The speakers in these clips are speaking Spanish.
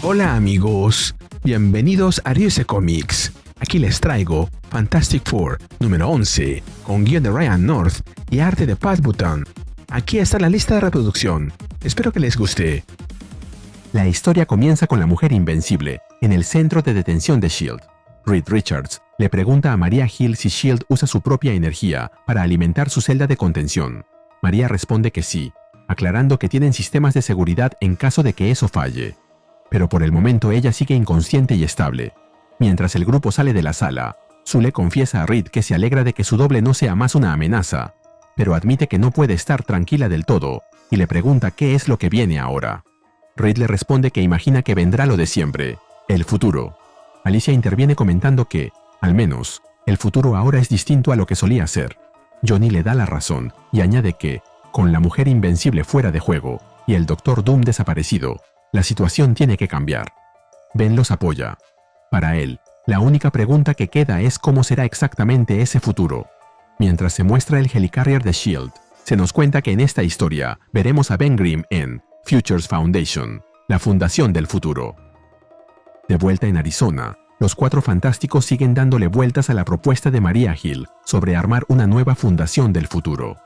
Hola amigos, bienvenidos a Ryuse Comics. Aquí les traigo Fantastic Four número 11, con guion de Ryan North y arte de Pat Buchan. Aquí está la lista de reproducción, espero que les guste. La historia comienza con la mujer invencible, en el centro de detención de S.H.I.E.L.D. Reed Richards le pregunta a Maria Hill si S.H.I.E.L.D. usa su propia energía para alimentar su celda de contención. Maria responde que sí, aclarando que tienen sistemas de seguridad en caso de que eso falle. Pero por el momento ella sigue inconsciente y estable. Mientras el grupo sale de la sala, Sue le confiesa a Reed que se alegra de que su doble no sea más una amenaza, pero admite que no puede estar tranquila del todo y le pregunta qué es lo que viene ahora. Reed le responde que imagina que vendrá lo de siempre, el futuro. Alicia interviene comentando que, al menos, el futuro ahora es distinto a lo que solía ser. Johnny le da la razón y añade que, con la mujer invencible fuera de juego y el Doctor Doom desaparecido, la situación tiene que cambiar. Ben los apoya. Para él, la única pregunta que queda es cómo será exactamente ese futuro. Mientras se muestra el Helicarrier de S.H.I.E.L.D., se nos cuenta que en esta historia veremos a Ben Grimm en Futures Foundation, la fundación del futuro. De vuelta en Arizona, los Cuatro Fantásticos siguen dándole vueltas a la propuesta de Maria Hill sobre armar una nueva fundación del futuro.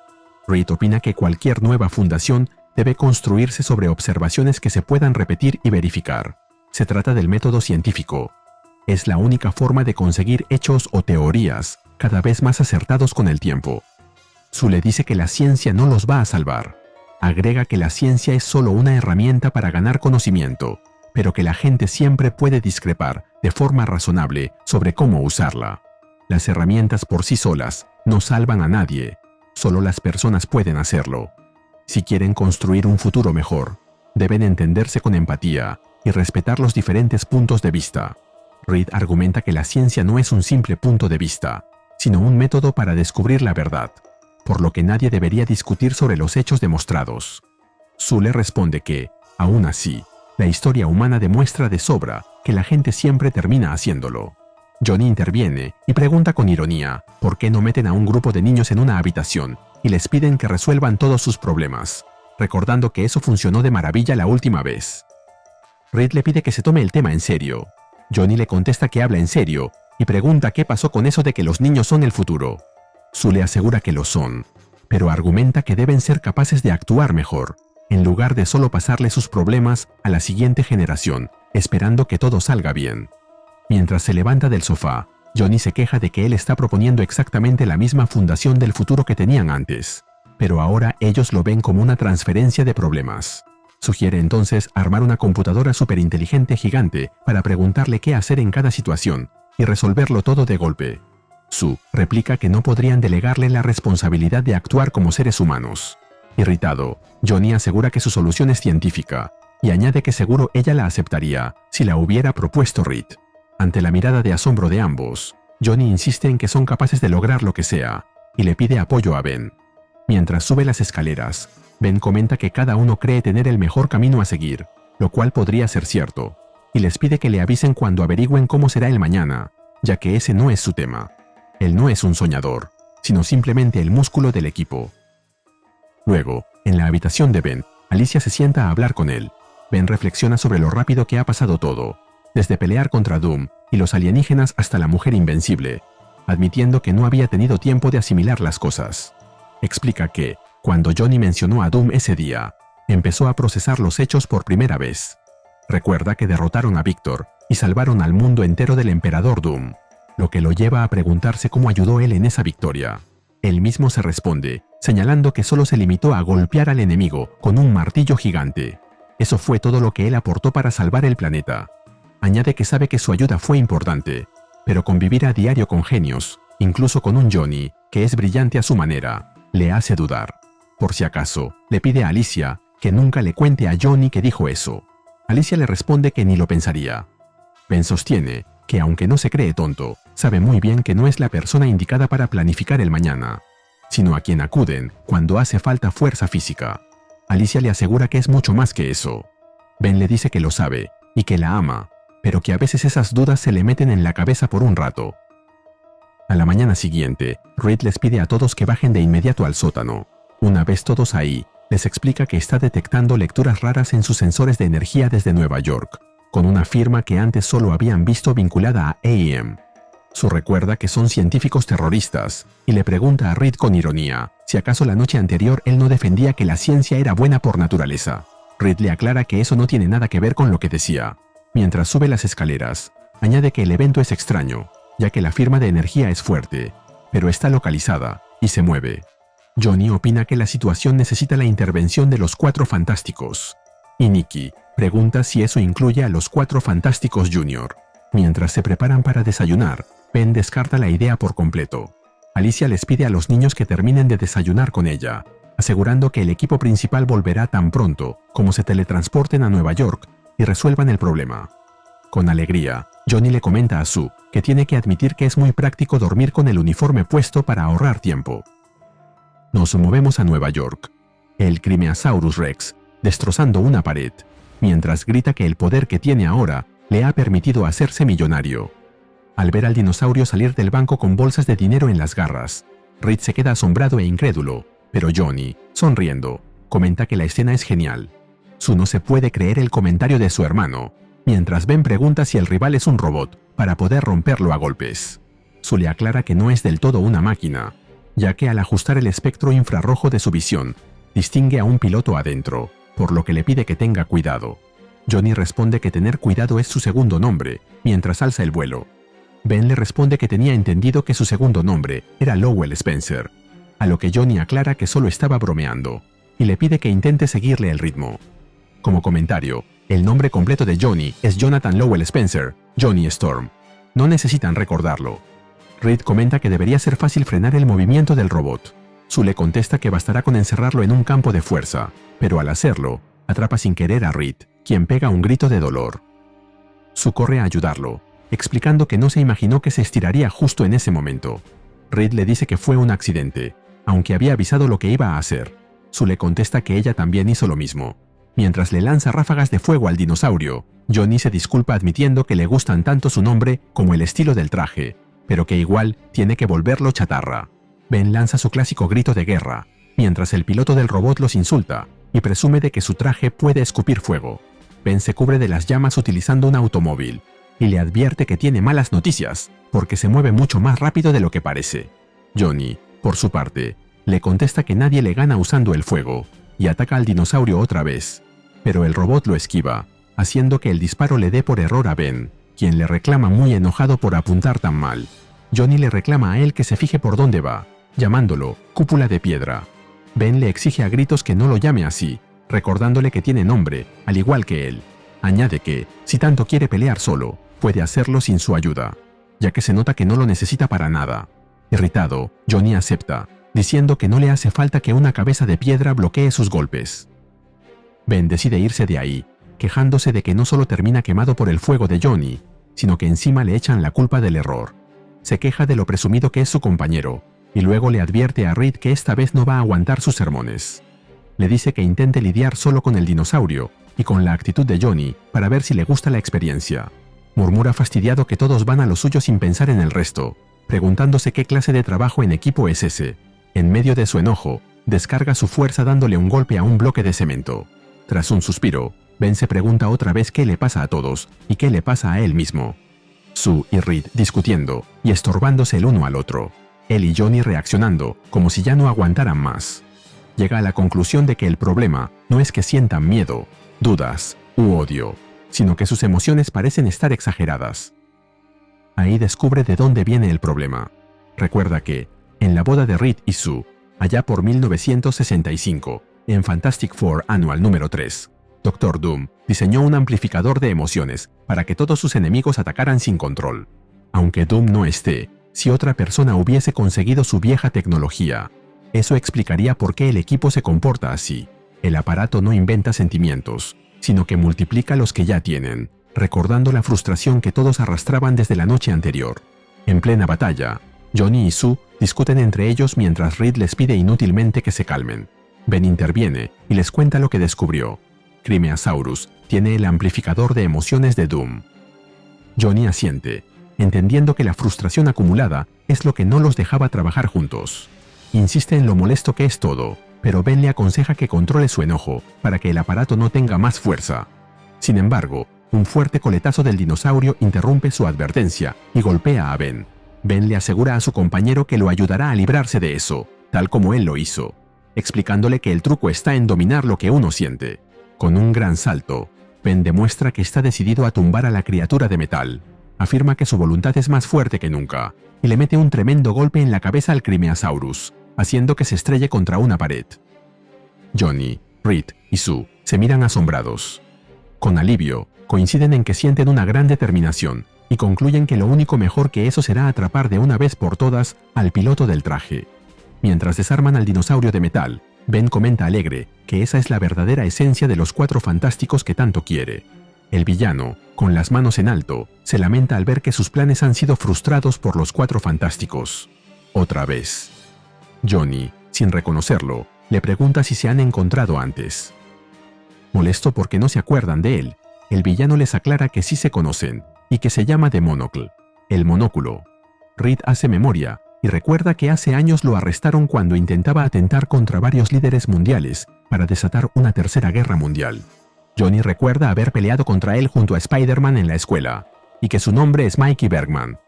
Reed opina que cualquier nueva fundación debe construirse sobre observaciones que se puedan repetir y verificar. Se trata del método científico. Es la única forma de conseguir hechos o teorías cada vez más acertados con el tiempo. Sue le dice que la ciencia no los va a salvar. Agrega que la ciencia es solo una herramienta para ganar conocimiento, pero que la gente siempre puede discrepar de forma razonable sobre cómo usarla. Las herramientas por sí solas no salvan a nadie, solo las personas pueden hacerlo. Si quieren construir un futuro mejor, deben entenderse con empatía y respetar los diferentes puntos de vista. Reed argumenta que la ciencia no es un simple punto de vista, sino un método para descubrir la verdad, por lo que nadie debería discutir sobre los hechos demostrados. Sue le responde que, aún así, la historia humana demuestra de sobra que la gente siempre termina haciéndolo. Johnny interviene y pregunta con ironía por qué no meten a un grupo de niños en una habitación y les piden que resuelvan todos sus problemas, recordando que eso funcionó de maravilla la última vez. Reed le pide que se tome el tema en serio. Johnny le contesta que habla en serio y pregunta qué pasó con eso de que los niños son el futuro. Sue le asegura que lo son, pero argumenta que deben ser capaces de actuar mejor, en lugar de solo pasarle sus problemas a la siguiente generación, esperando que todo salga bien. Mientras se levanta del sofá, Johnny se queja de que él está proponiendo exactamente la misma fundación del futuro que tenían antes, pero ahora ellos lo ven como una transferencia de problemas. Sugiere entonces armar una computadora superinteligente gigante para preguntarle qué hacer en cada situación y resolverlo todo de golpe. Sue replica que no podrían delegarle la responsabilidad de actuar como seres humanos. Irritado, Johnny asegura que su solución es científica y añade que seguro ella la aceptaría si la hubiera propuesto Reed. Ante la mirada de asombro de ambos, Johnny insiste en que son capaces de lograr lo que sea y le pide apoyo a Ben. Mientras sube las escaleras, Ben comenta que cada uno cree tener el mejor camino a seguir, lo cual podría ser cierto, y les pide que le avisen cuando averigüen cómo será el mañana, ya que ese no es su tema. Él no es un soñador, sino simplemente el músculo del equipo. Luego, en la habitación de Ben, Alicia se sienta a hablar con él. Ben reflexiona sobre lo rápido que ha pasado todo, desde pelear contra Doom y los alienígenas hasta la mujer invencible, admitiendo que no había tenido tiempo de asimilar las cosas. Explica que, cuando Johnny mencionó a Doom ese día, empezó a procesar los hechos por primera vez. Recuerda que derrotaron a Victor y salvaron al mundo entero del Emperador Doom, lo que lo lleva a preguntarse cómo ayudó él en esa victoria. Él mismo se responde, señalando que solo se limitó a golpear al enemigo con un martillo gigante. Eso fue todo lo que él aportó para salvar el planeta. Añade que sabe que su ayuda fue importante, pero convivir a diario con genios, incluso con un Johnny, que es brillante a su manera, le hace dudar. Por si acaso, le pide a Alicia que nunca le cuente a Johnny que dijo eso. Alicia le responde que ni lo pensaría. Ben sostiene que aunque no se cree tonto, sabe muy bien que no es la persona indicada para planificar el mañana, sino a quien acuden cuando hace falta fuerza física. Alicia le asegura que es mucho más que eso. Ben le dice que lo sabe y que la ama, pero que a veces esas dudas se le meten en la cabeza por un rato. A la mañana siguiente, Reed les pide a todos que bajen de inmediato al sótano. Una vez todos ahí, les explica que está detectando lecturas raras en sus sensores de energía desde Nueva York. con una firma que antes solo habían visto vinculada a AEM. Sue recuerda que son científicos terroristas y le pregunta a Reed con ironía si acaso la noche anterior él no defendía que la ciencia era buena por naturaleza. Reed le aclara que eso no tiene nada que ver con lo que decía. Mientras sube las escaleras, añade que el evento es extraño, ya que la firma de energía es fuerte, pero está localizada y se mueve. Johnny opina que la situación necesita la intervención de los Cuatro Fantásticos, y Nikki pregunta si eso incluye a los Cuatro Fantásticos Jr. Mientras se preparan para desayunar, Ben descarta la idea por completo. Alicia les pide a los niños que terminen de desayunar con ella, asegurando que el equipo principal volverá tan pronto como se teletransporten a Nueva York y resuelvan el problema. Con alegría, Johnny le comenta a Sue que tiene que admitir que es muy práctico dormir con el uniforme puesto para ahorrar tiempo. Nos movemos a Nueva York. El Crimeasaurus Rex, destrozando una pared, mientras grita que el poder que tiene ahora le ha permitido hacerse millonario. Al ver al dinosaurio salir del banco con bolsas de dinero en las garras, Reed se queda asombrado e incrédulo, pero Johnny, sonriendo, comenta que la escena es genial. Sue no se puede creer el comentario de su hermano, mientras Ben pregunta si el rival es un robot para poder romperlo a golpes. Sue le aclara que no es del todo una máquina, ya que al ajustar el espectro infrarrojo de su visión, distingue a un piloto adentro, por lo que le pide que tenga cuidado. Johnny responde que tener cuidado es su segundo nombre, mientras alza el vuelo. Ben le responde que tenía entendido que su segundo nombre era Lowell Spencer, a lo que Johnny aclara que solo estaba bromeando, y le pide que intente seguirle el ritmo. Como comentario, el nombre completo de Johnny es Jonathan Lowell Spencer, Johnny Storm. No necesitan recordarlo. Reed comenta que debería ser fácil frenar el movimiento del robot. Sue le contesta que bastará con encerrarlo en un campo de fuerza, pero al hacerlo, atrapa sin querer a Reed, quien pega un grito de dolor. Sue corre a ayudarlo, explicando que no se imaginó que se estiraría justo en ese momento. Reed le dice que fue un accidente, aunque había avisado lo que iba a hacer. Sue le contesta que ella también hizo lo mismo. Mientras le lanza ráfagas de fuego al dinosaurio, Johnny se disculpa admitiendo que le gustan tanto su nombre como el estilo del traje, pero que igual tiene que volverlo chatarra. Ben lanza su clásico grito de guerra, mientras el piloto del robot los insulta y presume de que su traje puede escupir fuego. Ben se cubre de las llamas utilizando un automóvil y le advierte que tiene malas noticias porque se mueve mucho más rápido de lo que parece. Johnny, por su parte, le contesta que nadie le gana usando el fuego y ataca al dinosaurio otra vez, pero el robot lo esquiva, haciendo que el disparo le dé por error a Ben, quien le reclama muy enojado por apuntar tan mal. Johnny le reclama a él que se fije por dónde va, llamándolo cúpula de piedra. Ben le exige a gritos que no lo llame así, recordándole que tiene nombre, al igual que él. Añade que, si tanto quiere pelear solo, puede hacerlo sin su ayuda, ya que se nota que no lo necesita para nada. Irritado, Johnny acepta, diciendo que no le hace falta que una cabeza de piedra bloquee sus golpes. Ben decide irse de ahí, quejándose de que no solo termina quemado por el fuego de Johnny, sino que encima le echan la culpa del error. Se queja de lo presumido que es su compañero, y luego le advierte a Reed que esta vez no va a aguantar sus sermones. Le dice que intente lidiar solo con el dinosaurio y con la actitud de Johnny para ver si le gusta la experiencia. Murmura fastidiado que todos van a lo suyo sin pensar en el resto, preguntándose qué clase de trabajo en equipo es ese. En medio de su enojo, descarga su fuerza dándole un golpe a un bloque de cemento. Tras un suspiro, Ben se pregunta otra vez qué le pasa a todos y qué le pasa a él mismo. Sue y Reed discutiendo y estorbándose el uno al otro. Él y Johnny reaccionando como si ya no aguantaran más. Llega a la conclusión de que el problema no es que sientan miedo, dudas u odio, sino que sus emociones parecen estar exageradas. Ahí descubre de dónde viene el problema. Recuerda que, en la boda de Reed y Sue, allá por 1965, en Fantastic Four Annual número 3, Doctor Doom diseñó un amplificador de emociones para que todos sus enemigos atacaran sin control. Aunque Doom no esté, si otra persona hubiese conseguido su vieja tecnología, eso explicaría por qué el equipo se comporta así. El aparato no inventa sentimientos, sino que multiplica los que ya tienen, recordando la frustración que todos arrastraban desde la noche anterior. En plena batalla, Johnny y Sue discuten entre ellos mientras Reed les pide inútilmente que se calmen. Ben interviene y les cuenta lo que descubrió. Crimeasaurus tiene el amplificador de emociones de Doom. Johnny asiente, entendiendo que la frustración acumulada es lo que no los dejaba trabajar juntos. Insiste en lo molesto que es todo, pero Ben le aconseja que controle su enojo para que el aparato no tenga más fuerza. Sin embargo, Un fuerte coletazo del dinosaurio interrumpe su advertencia y golpea a Ben. Ben le asegura a su compañero que lo ayudará a librarse de eso, tal como él lo hizo, explicándole que el truco está en dominar lo que uno siente. Con un gran salto, Ben demuestra que está decidido a tumbar a la criatura de metal. Afirma que su voluntad es más fuerte que nunca, y le mete un tremendo golpe en la cabeza al Crimeasaurus, haciendo que se estrelle contra una pared. Johnny, Reed y Sue se miran asombrados. Con alivio, coinciden en que sienten una gran determinación, y concluyen que lo único mejor que eso será atrapar de una vez por todas al piloto del traje. Mientras desarman al dinosaurio de metal, Ben comenta alegre que esa es la verdadera esencia de los Cuatro Fantásticos que tanto quiere. El villano, con las manos en alto, se lamenta al ver que sus planes han sido frustrados por los Cuatro Fantásticos. Otra vez. Johnny, sin reconocerlo, le pregunta si se han encontrado antes. Molesto porque no se acuerdan de él, el villano les aclara que sí se conocen y que se llama The Monocle, el monóculo. Reed hace memoria y recuerda que hace años lo arrestaron cuando intentaba atentar contra varios líderes mundiales para desatar una tercera guerra mundial. Johnny recuerda haber peleado contra él junto a Spider-Man en la escuela y que su nombre es Mikey Bergman.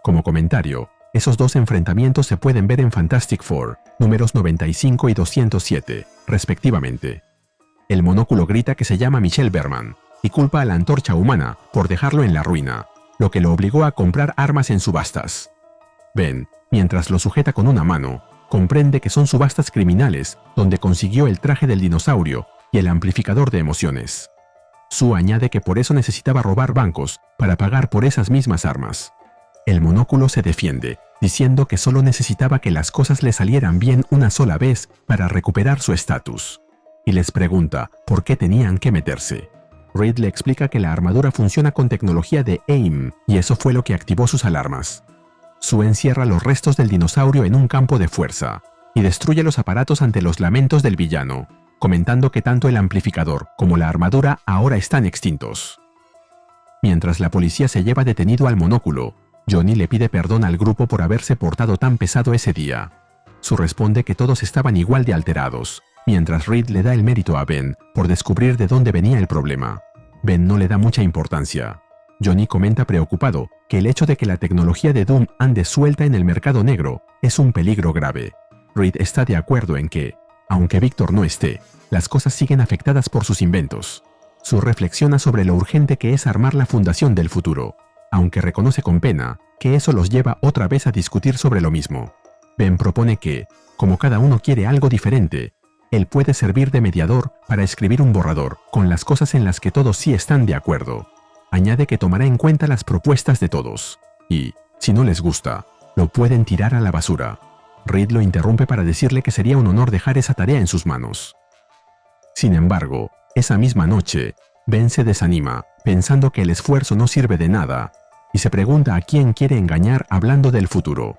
Como comentario, esos dos enfrentamientos se pueden ver en Fantastic Four, números 95 y 207, respectivamente. El monóculo grita que se llama Michelle Berman y culpa a la Antorcha Humana por dejarlo en la ruina, lo que lo obligó a comprar armas en subastas. Ben, mientras lo sujeta con una mano, comprende que son subastas criminales donde consiguió el traje del dinosaurio y el amplificador de emociones. Sue añade que por eso necesitaba robar bancos para pagar por esas mismas armas. El monóculo se defiende, diciendo que solo necesitaba que las cosas le salieran bien una sola vez para recuperar su estatus. Y les pregunta por qué tenían que meterse. Reed le explica que la armadura funciona con tecnología de AIM y eso fue lo que activó sus alarmas. Sue encierra los restos del dinosaurio en un campo de fuerza y destruye los aparatos ante los lamentos del villano, comentando que tanto el amplificador como la armadura ahora están extintos. Mientras la policía se lleva detenido al monóculo, Johnny le pide perdón al grupo por haberse portado tan pesado ese día. Sue responde que todos estaban igual de alterados, mientras Reed le da el mérito a Ben por descubrir de dónde venía el problema. Ben no le da mucha importancia. Johnny comenta preocupado que el hecho de que la tecnología de Doom ande suelta en el mercado negro es un peligro grave. Reed está de acuerdo en que, aunque Victor no esté, las cosas siguen afectadas por sus inventos. Sue reflexiona sobre lo urgente que es armar la fundación del futuro, aunque reconoce con pena que eso los lleva otra vez a discutir sobre lo mismo. Ben propone que, como cada uno quiere algo diferente, él puede servir de mediador para escribir un borrador con las cosas en las que todos sí están de acuerdo. Añade que tomará en cuenta las propuestas de todos y, si no les gusta, lo pueden tirar a la basura. Reed lo interrumpe para decirle que sería un honor dejar esa tarea en sus manos. Sin embargo, esa misma noche, Ben se desanima, pensando que el esfuerzo no sirve de nada, y se pregunta a quién quiere engañar hablando del futuro.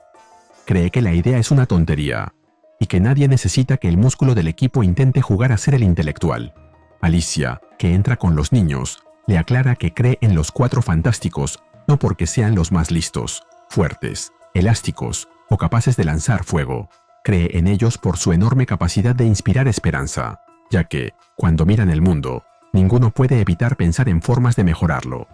Cree que la idea es una tontería, y que nadie necesita que el músculo del equipo intente jugar a ser el intelectual. Alicia, que entra con los niños, le aclara que cree en los Cuatro Fantásticos no porque sean los más listos, fuertes, elásticos o capaces de lanzar fuego. Cree en ellos por su enorme capacidad de inspirar esperanza, ya que, cuando miran el mundo, ninguno puede evitar pensar en formas de mejorarlo.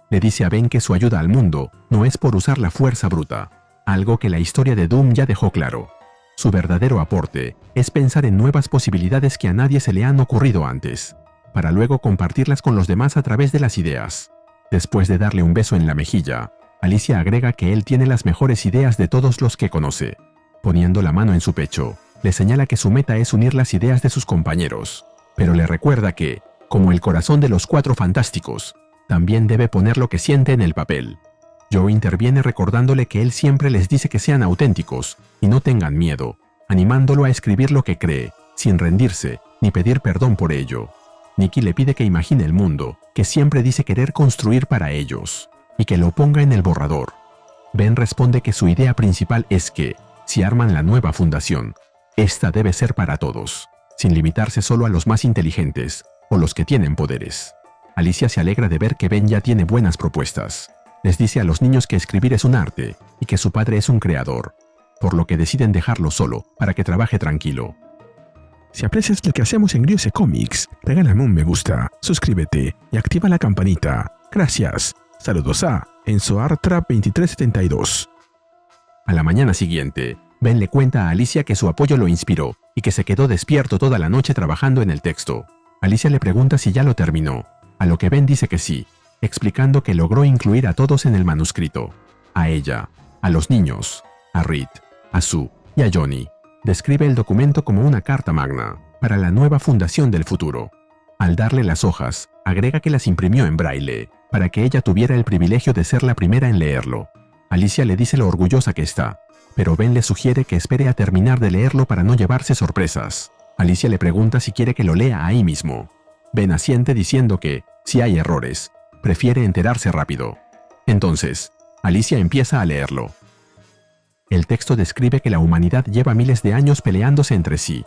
Le dice a Ben que su ayuda al mundo no es por usar la fuerza bruta, algo que la historia de Doom ya dejó claro. Su verdadero aporte es pensar en nuevas posibilidades que a nadie se le han ocurrido antes, para luego compartirlas con los demás a través de las ideas. Después de darle un beso en la mejilla, Alicia agrega que él tiene las mejores ideas de todos los que conoce. Poniendo la mano en su pecho, le señala que su meta es unir las ideas de sus compañeros, pero le recuerda que, como el corazón de los Cuatro Fantásticos, también debe poner lo que siente en el papel. Joe interviene recordándole que él siempre les dice que sean auténticos y no tengan miedo, animándolo a escribir lo que cree, sin rendirse ni pedir perdón por ello. Nikki le pide que imagine el mundo que siempre dice querer construir para ellos, y que lo ponga en el borrador. Ben responde que su idea principal es que, si arman la nueva fundación, esta debe ser para todos, sin limitarse solo a los más inteligentes o los que tienen poderes. Alicia se alegra de ver que Ben ya tiene buenas propuestas. Les dice a los niños que escribir es un arte y que su padre es un creador, por lo que deciden dejarlo solo para que trabaje tranquilo. Si aprecias lo que hacemos en Ryuse Comics, regálame un me gusta, suscríbete y activa la campanita. Gracias. Saludos a EnzoArtrap2372. A la mañana siguiente, Ben le cuenta a Alicia que su apoyo lo inspiró y que se quedó despierto toda la noche trabajando en el texto. Alicia le pregunta si ya lo terminó, a lo que Ben dice que sí, explicando que logró incluir a todos en el manuscrito. A ella, a los niños, a Reed, a Sue y a Johnny. Describe el documento como una carta magna para la nueva fundación del futuro. Al darle las hojas, agrega que las imprimió en braille, para que ella tuviera el privilegio de ser la primera en leerlo. Alicia le dice lo orgullosa que está, pero Ben le sugiere que espere a terminar de leerlo para no llevarse sorpresas. Alicia le pregunta si quiere que lo lea ahí mismo. Ben asiente diciendo que, si hay errores, prefiere enterarse rápido. Entonces, Alicia empieza a leerlo. El texto describe que la humanidad lleva miles de años peleándose entre sí.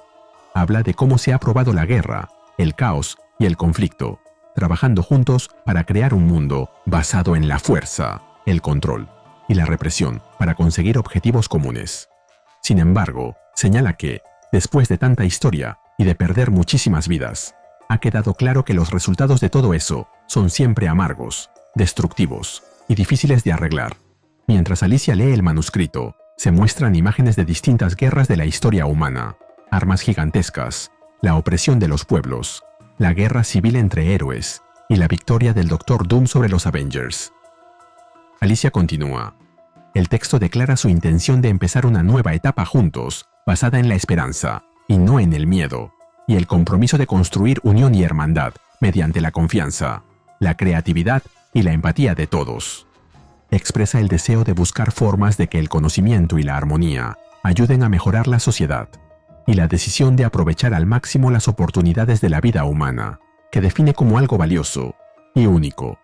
Habla de cómo se ha probado la guerra, el caos y el conflicto, trabajando juntos para crear un mundo basado en la fuerza, el control y la represión para conseguir objetivos comunes. Sin embargo, señala que, después de tanta historia y de perder muchísimas vidas, ha quedado claro que los resultados de todo eso son siempre amargos, destructivos y difíciles de arreglar. Mientras Alicia lee el manuscrito, se muestran imágenes de distintas guerras de la historia humana, armas gigantescas, la opresión de los pueblos, la guerra civil entre héroes y la victoria del Doctor Doom sobre los Avengers. Alicia continúa. El texto declara su intención de empezar una nueva etapa juntos, basada en la esperanza, y no en el miedo, y el compromiso de construir unión y hermandad mediante la confianza, la creatividad y la empatía de todos. Expresa el deseo de buscar formas de que el conocimiento y la armonía ayuden a mejorar la sociedad, y la decisión de aprovechar al máximo las oportunidades de la vida humana, que define como algo valioso y único.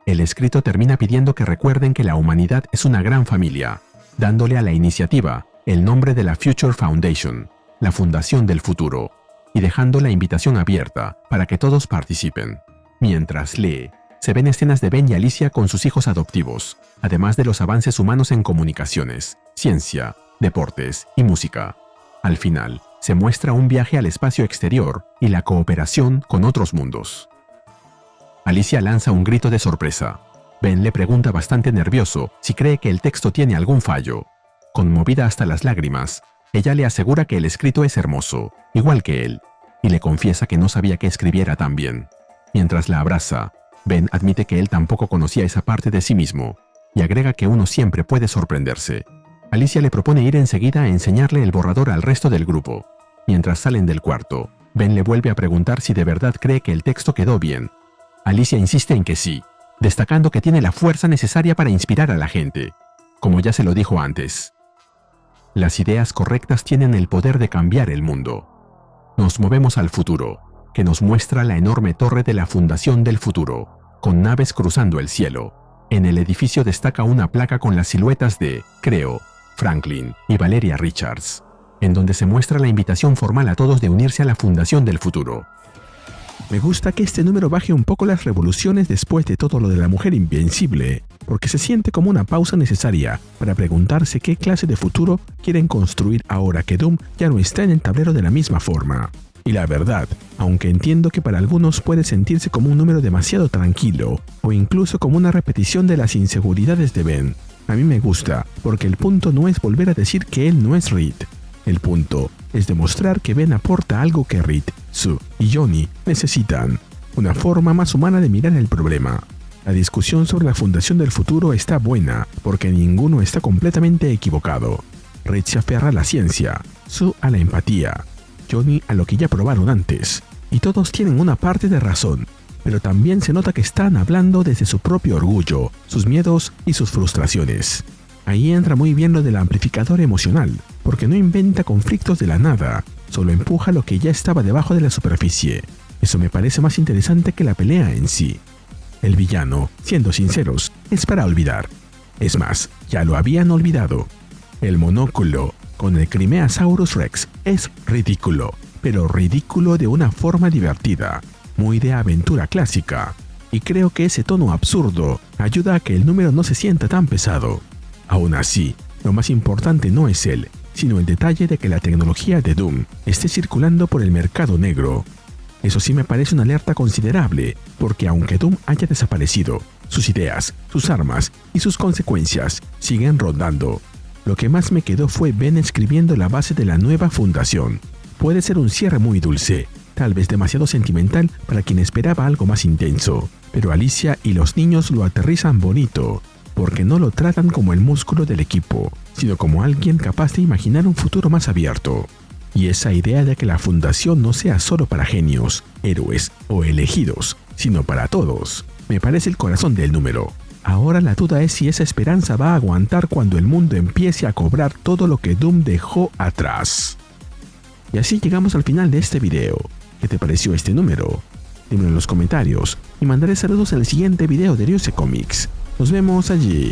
El escrito termina pidiendo que recuerden que la humanidad es una gran familia, dándole a la iniciativa el nombre de la Future Foundation, la Fundación del Futuro, y dejando la invitación abierta para que todos participen. Mientras lee, se ven escenas de Ben y Alicia con sus hijos adoptivos, además de los avances humanos en comunicaciones, ciencia, deportes y música. Al final, se muestra un viaje al espacio exterior y la cooperación con otros mundos. Alicia lanza un grito de sorpresa. Ben le pregunta bastante nervioso si cree que el texto tiene algún fallo. Conmovida hasta las lágrimas, ella le asegura que el escrito es hermoso, igual que él, y le confiesa que no sabía que escribiera tan bien. Mientras la abraza, Ben admite que él tampoco conocía esa parte de sí mismo, y agrega que uno siempre puede sorprenderse. Alicia le propone ir enseguida a enseñarle el borrador al resto del grupo. Mientras salen del cuarto, Ben le vuelve a preguntar si de verdad cree que el texto quedó bien. Alicia insiste en que sí, destacando que tiene la fuerza necesaria para inspirar a la gente, como ya se lo dijo antes. Las ideas correctas tienen el poder de cambiar el mundo. Nos movemos al futuro, que nos muestra la enorme torre de la Fundación del Futuro, con naves cruzando el cielo. En el edificio destaca una placa con las siluetas de Creo, Franklin y Valeria Richards, en donde se muestra la invitación formal a todos de unirse a la Fundación del Futuro. Me gusta que este número baje un poco las revoluciones después de todo lo de la mujer invencible, porque se siente como una pausa necesaria para preguntarse qué clase de futuro quieren construir ahora que Doom ya no está en el tablero de la misma forma. Y la verdad, aunque entiendo que para algunos puede sentirse como un número demasiado tranquilo, o incluso como una repetición de las inseguridades de Ben, a mí me gusta, porque el punto no es volver a decir que él no es Reed. El punto es demostrar que Ben aporta algo que Reed, Sue y Johnny necesitan, una forma más humana de mirar el problema. La discusión sobre la Fundación del Futuro está buena, porque ninguno está completamente equivocado. Reed se aferra a la ciencia, Sue a la empatía, Johnny a lo que ya probaron antes, y todos tienen una parte de razón, pero también se nota que están hablando desde su propio orgullo, sus miedos y sus frustraciones. Ahí entra muy bien lo del amplificador emocional, porque no inventa conflictos de la nada, solo empuja lo que ya estaba debajo de la superficie. Eso me parece más interesante que la pelea en sí. El villano, siendo sinceros, es para olvidar. Es más, ya lo habían olvidado. El monóculo con el Crimeasaurus Rex es ridículo, pero ridículo de una forma divertida, muy de aventura clásica, y creo que ese tono absurdo ayuda a que el número no se sienta tan pesado. Aún así, lo más importante no es él, sino el detalle de que la tecnología de Doom esté circulando por el mercado negro. Eso sí me parece una alerta considerable, porque aunque Doom haya desaparecido, sus ideas, sus armas y sus consecuencias siguen rondando. Lo que más me quedó fue Ben escribiendo la base de la nueva fundación. Puede ser un cierre muy dulce, tal vez demasiado sentimental para quien esperaba algo más intenso, pero Alicia y los niños lo aterrizan bonito, porque no lo tratan como el músculo del equipo, sino como alguien capaz de imaginar un futuro más abierto. Y esa idea de que la fundación no sea solo para genios, héroes o elegidos, sino para todos, me parece el corazón del número. Ahora la duda es si esa esperanza va a aguantar cuando el mundo empiece a cobrar todo lo que Doom dejó atrás. Y así llegamos al final de este video. ¿Qué te pareció este número? Dímelo en los comentarios y mandaré saludos en el siguiente video de Ariose Comics. Nos vemos allí.